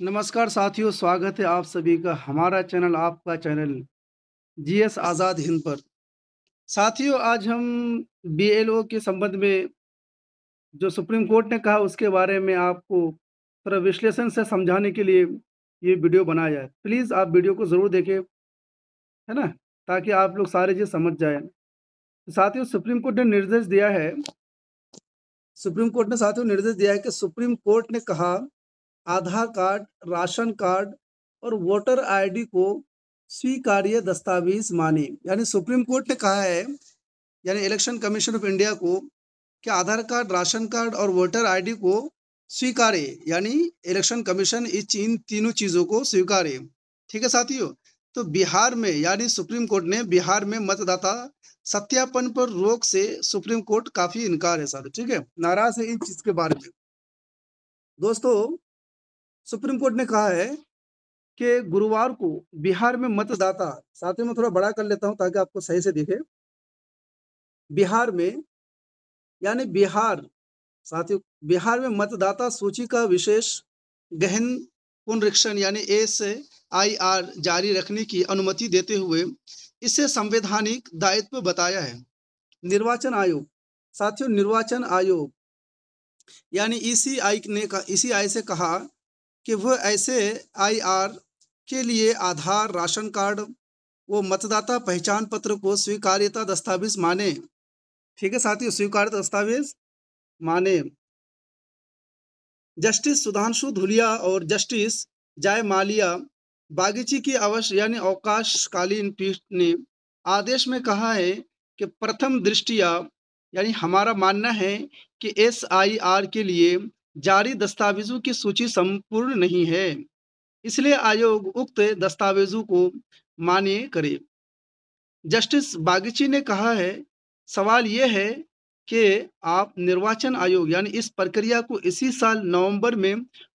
नमस्कार साथियों, स्वागत है आप सभी का हमारा चैनल, आपका चैनल जीएस आज़ाद हिंद पर। साथियों, आज हम बीएलओ के संबंध में जो सुप्रीम कोर्ट ने कहा उसके बारे में आपको थोड़ा विश्लेषण से समझाने के लिए ये वीडियो बनाया है। प्लीज़ आप वीडियो को ज़रूर देखें, है ना? ताकि आप लोग सारी चीज़ समझ जाएँ। तो साथियों, सुप्रीम कोर्ट ने साथियों निर्देश दिया है कि सुप्रीम कोर्ट ने कहा आधार कार्ड, राशन कार्ड और वोटर आईडी को स्वीकार्य दस्तावेज माने। यानी सुप्रीम कोर्ट ने कहा है, यानी इलेक्शन कमीशन ऑफ इंडिया को, कि आधार कार्ड, राशन कार्ड और वोटर आईडी को स्वीकारे, यानी इलेक्शन कमीशन इन तीनों चीज़ों को स्वीकारे। ठीक है साथियों? तो बिहार में, यानी सुप्रीम कोर्ट ने बिहार में मतदाता सत्यापन पर रोक से सुप्रीम कोर्ट काफ़ी इनकार है साथियों, ठीक है? नाराज़ है इन चीज़ के बारे में। दोस्तों, सुप्रीम कोर्ट ने कहा है कि गुरुवार को बिहार में मतदाता, साथियों मैं थोड़ा बड़ा कर लेता हूं ताकि आपको सही से दिखे। बिहार में, यानी बिहार, साथियों बिहार में मतदाता सूची का विशेष गहन पुनरीक्षण यानी SIR जारी रखने की अनुमति देते हुए इसे संवैधानिक दायित्व बताया है। निर्वाचन आयोग, साथियों निर्वाचन आयोग यानी ECI से कहा कि वह ऐसे IR के लिए आधार, राशन कार्ड वो मतदाता पहचान पत्र को स्वीकार्यता दस्तावेज माने। ठीक है साथियों, स्वीकार्यता दस्तावेज माने। जस्टिस सुधांशु धुलिया और जस्टिस जय मालिया बागीची की यानी अवकाशकालीन पीठ ने आदेश में कहा है कि प्रथम दृष्टिया, यानी हमारा मानना है कि SIR के लिए जारी दस्तावेजों की सूची संपूर्ण नहीं है, इसलिए आयोग उक्त दस्तावेजों को मान्य करे। जस्टिस बागची ने कहा है, सवाल यह है कि आप निर्वाचन आयोग यानी इस प्रक्रिया को इसी साल नवंबर में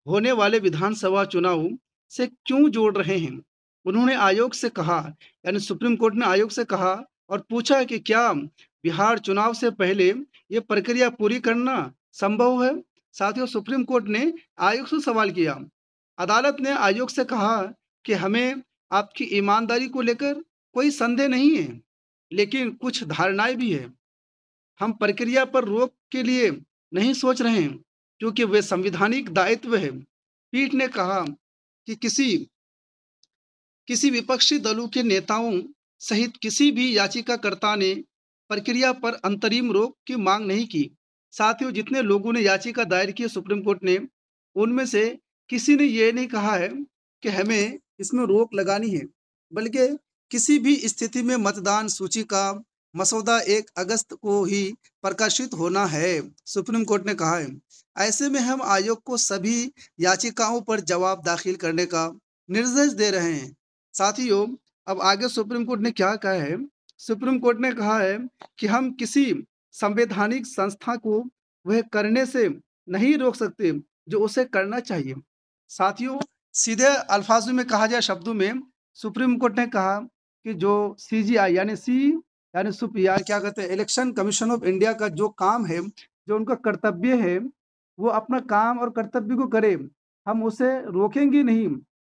होने वाले विधानसभा चुनाव से क्यों जोड़ रहे हैं। उन्होंने आयोग से कहा, यानी सुप्रीम कोर्ट ने आयोग से कहा और पूछा कि क्या बिहार चुनाव से पहले ये प्रक्रिया पूरी करना संभव है। साथियों, सुप्रीम कोर्ट ने आयोग से सवाल किया। अदालत ने आयोग से कहा कि हमें आपकी ईमानदारी को लेकर कोई संदेह नहीं है, लेकिन कुछ धारणाएं भी है। हम प्रक्रिया पर रोक के लिए नहीं सोच रहे हैं, क्योंकि वे संविधानिक दायित्व है। पीठ ने कहा कि किसी किसी विपक्षी दलों के नेताओं सहित किसी भी याचिकाकर्ता ने प्रक्रिया पर अंतरिम रोक की मांग नहीं की। साथियों, जितने लोगों ने याचिका दायर की सुप्रीम कोर्ट ने, उनमें से किसी ने ये नहीं कहा है कि हमें इसमें रोक लगानी है, बल्कि किसी भी स्थिति में मतदान सूची का मसौदा 1 अगस्त को ही प्रकाशित होना है, सुप्रीम कोर्ट ने कहा है। ऐसे में हम आयोग को सभी याचिकाओं पर जवाब दाखिल करने का निर्देश दे रहे हैं। साथियों, अब आगे सुप्रीम कोर्ट ने क्या कहा है। सुप्रीम कोर्ट ने कहा है कि हम किसी संवैधानिक संस्था को वह करने से नहीं रोक सकते जो उसे करना चाहिए। साथियों, सीधे अल्फाजों में कहा जाए, शब्दों में, सुप्रीम कोर्ट ने कहा कि जो CGI यानी क्या कहते हैं, इलेक्शन कमीशन ऑफ इंडिया का जो काम है, जो उनका कर्तव्य है, वो अपना काम और कर्तव्य को करे, हम उसे रोकेंगे नहीं।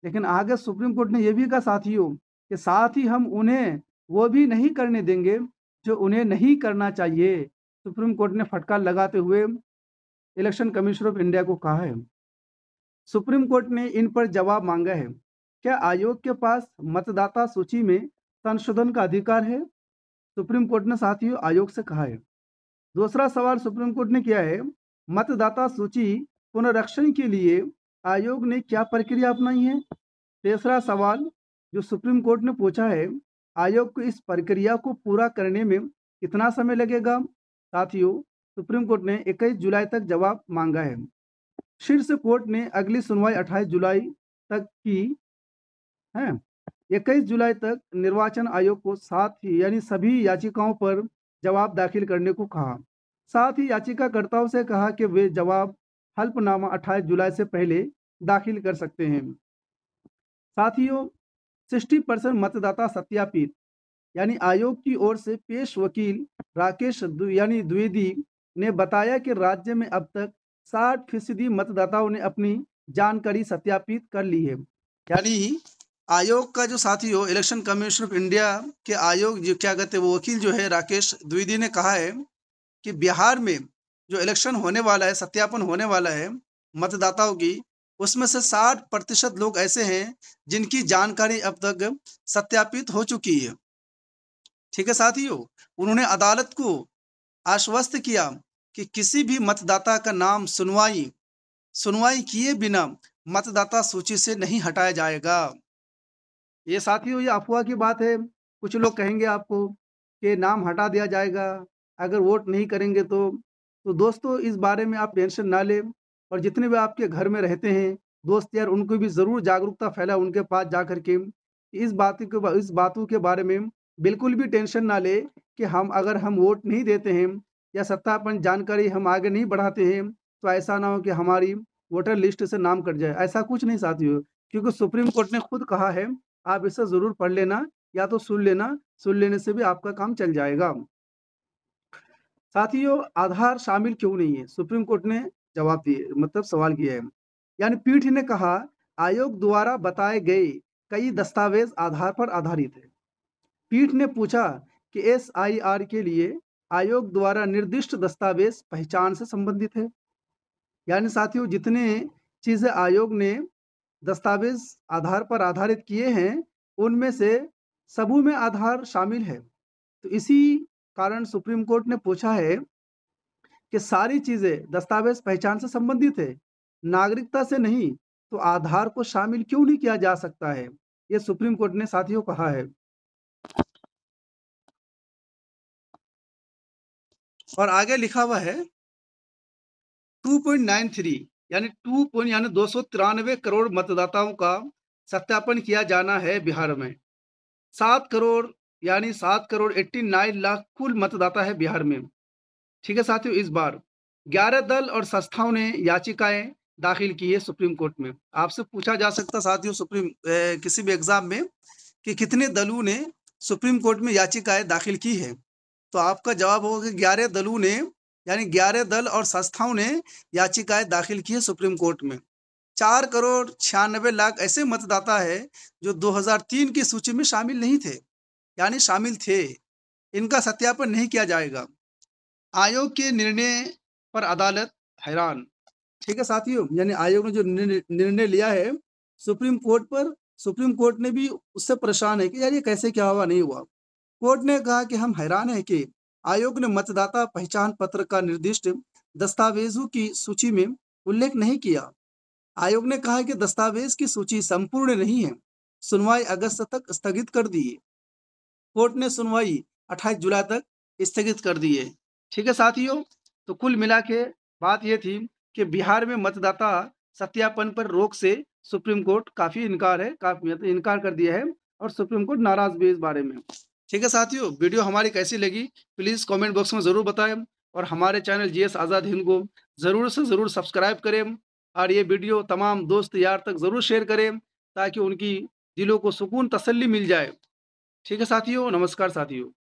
लेकिन आगे सुप्रीम कोर्ट ने यह भी कहा साथियों कि साथ ही हम उन्हें वो भी नहीं करने देंगे जो उन्हें नहीं करना चाहिए। सुप्रीम कोर्ट ने फटकार लगाते हुए इलेक्शन कमीशन ऑफ इंडिया को कहा है। सुप्रीम कोर्ट ने इन पर जवाब मांगा है। क्या आयोग के पास मतदाता सूची में संशोधन का अधिकार है? सुप्रीम कोर्ट ने साथियों आयोग से कहा है। दूसरा सवाल सुप्रीम कोर्ट ने किया है, मतदाता सूची पुनरीक्षण के लिए आयोग ने क्या प्रक्रिया अपनाई है? तीसरा सवाल जो सुप्रीम कोर्ट ने पूछा है, आयोग को इस प्रक्रिया को पूरा करने में कितना समय लगेगा? साथियों, सुप्रीम कोर्ट ने 21 जुलाई तक जवाब मांगा है। शीर्ष कोर्ट ने अगली सुनवाई 28 जुलाई तक की है। 21 जुलाई तक निर्वाचन आयोग को साथ ही यानी सभी याचिकाओं पर जवाब दाखिल करने को कहा। साथ ही याचिकाकर्ताओं से कहा कि वे जवाब हल्फनामा 28 जुलाई से पहले दाखिल कर सकते हैं। साथियों, 60% मतदाता सत्यापित, यानी आयोग की ओर से पेश वकील राकेश द्विवेदी ने बताया कि राज्य में अब तक 60% मतदाताओं ने अपनी जानकारी सत्यापित कर ली है। यानी आयोग का जो साथी हो, इलेक्शन कमीशन ऑफ इंडिया के आयोग जो क्या कहते हैं वो वकील जो है राकेश द्विवेदी ने कहा है कि बिहार में जो इलेक्शन होने वाला है, सत्यापन होने वाला है मतदाताओं की, उसमें से 60% लोग ऐसे हैं जिनकी जानकारी अब तक सत्यापित हो चुकी है। ठीक है साथियों, उन्होंने अदालत को आश्वस्त किया कि किसी भी मतदाता का नाम सुनवाई सुनवाई किए बिना मतदाता सूची से नहीं हटाया जाएगा। ये साथियों ये अफवाह की बात है। कुछ लोग कहेंगे आपको कि नाम हटा दिया जाएगा अगर वोट नहीं करेंगे तो। तो दोस्तों इस बारे में आप टेंशन ना लें, और जितने भी आपके घर में रहते हैं दोस्त यार उनको भी ज़रूर जागरूकता फैलाएं उनके पास जा कर के। इस बातों के बारे में बिल्कुल भी टेंशन ना लें कि अगर हम वोट नहीं देते हैं या सत्तापन जानकारी हम आगे नहीं बढ़ाते हैं तो ऐसा ना हो कि हमारी वोटर लिस्ट से नाम कट जाए। ऐसा कुछ नहीं साथियों, क्योंकि सुप्रीम कोर्ट ने खुद कहा है, आप इसे ज़रूर पढ़ लेना या तो सुन लेने से भी आपका काम चल जाएगा। साथियों आधार शामिल क्यों नहीं है? सुप्रीम कोर्ट ने जवाब दिए मतलब सवाल किया है। यानी पीठ ने कहा आयोग द्वारा बताए गए कई दस्तावेज आधार पर आधारित है। पीठ ने पूछा कि एसआईआर के लिए आयोग द्वारा निर्दिष्ट दस्तावेज पहचान से संबंधित है। यानी साथियों जितने चीजें आयोग ने दस्तावेज आधार पर आधारित किए हैं उनमें से सबू में आधार शामिल है। तो इसी कारण सुप्रीम कोर्ट ने पूछा है कि सारी चीजें दस्तावेज पहचान से संबंधित है, नागरिकता से नहीं, तो आधार को शामिल क्यों नहीं किया जा सकता है? ये सुप्रीम कोर्ट ने साथियों कहा है। और आगे लिखा हुआ है 2.93 यानी 293 करोड़ मतदाताओं का सत्यापन किया जाना है बिहार में। 7 करोड़ यानी 7,89 लाख कुल मतदाता है बिहार में। ठीक है साथियों, इस बार 11 दल और संस्थाओं ने याचिकाएं दाखिल की है सुप्रीम कोर्ट में। आपसे पूछा जा सकता साथियों किसी भी एग्जाम में कि कितने दलों ने सुप्रीम कोर्ट में याचिकाएं दाखिल की है, तो आपका जवाब होगा कि 11 दलों ने यानी 11 दल और संस्थाओं ने याचिकाएं दाखिल की है सुप्रीम कोर्ट में। 4,96 लाख ऐसे मतदाता है जो 2003 की सूची में शामिल नहीं थे, यानी शामिल थे, इनका सत्यापन नहीं किया जाएगा। आयोग के निर्णय पर अदालत हैरान। ठीक है साथियों, यानी आयोग ने जो निर्णय लिया है सुप्रीम कोर्ट ने भी उससे परेशान है कि यार ये कैसे क्या हुआ नहीं हुआ। कोर्ट ने कहा कि हम हैरान है कि आयोग ने मतदाता पहचान पत्र का निर्दिष्ट दस्तावेजों की सूची में उल्लेख नहीं किया। आयोग ने कहा कि दस्तावेज की सूची संपूर्ण नहीं है। सुनवाई अगस्त तक स्थगित कर दी है। कोर्ट ने सुनवाई 28 जुलाई तक स्थगित कर दी है। ठीक है साथियों, तो कुल मिला के बात ये थी कि बिहार में मतदाता सत्यापन पर रोक से सुप्रीम कोर्ट काफ़ी इनकार कर दिया है, और सुप्रीम कोर्ट नाराज भी है इस बारे में। ठीक है साथियों, वीडियो हमारी कैसी लगी प्लीज़ कमेंट बॉक्स में ज़रूर बताएं, और हमारे चैनल जीएस आज़ाद हिंद को ज़रूर से ज़रूर सब्सक्राइब करें, और ये वीडियो तमाम दोस्त यार तक ज़रूर शेयर करें ताकि उनकी दिलों को सुकून तसल्ली मिल जाए। ठीक है साथियों, नमस्कार साथियों।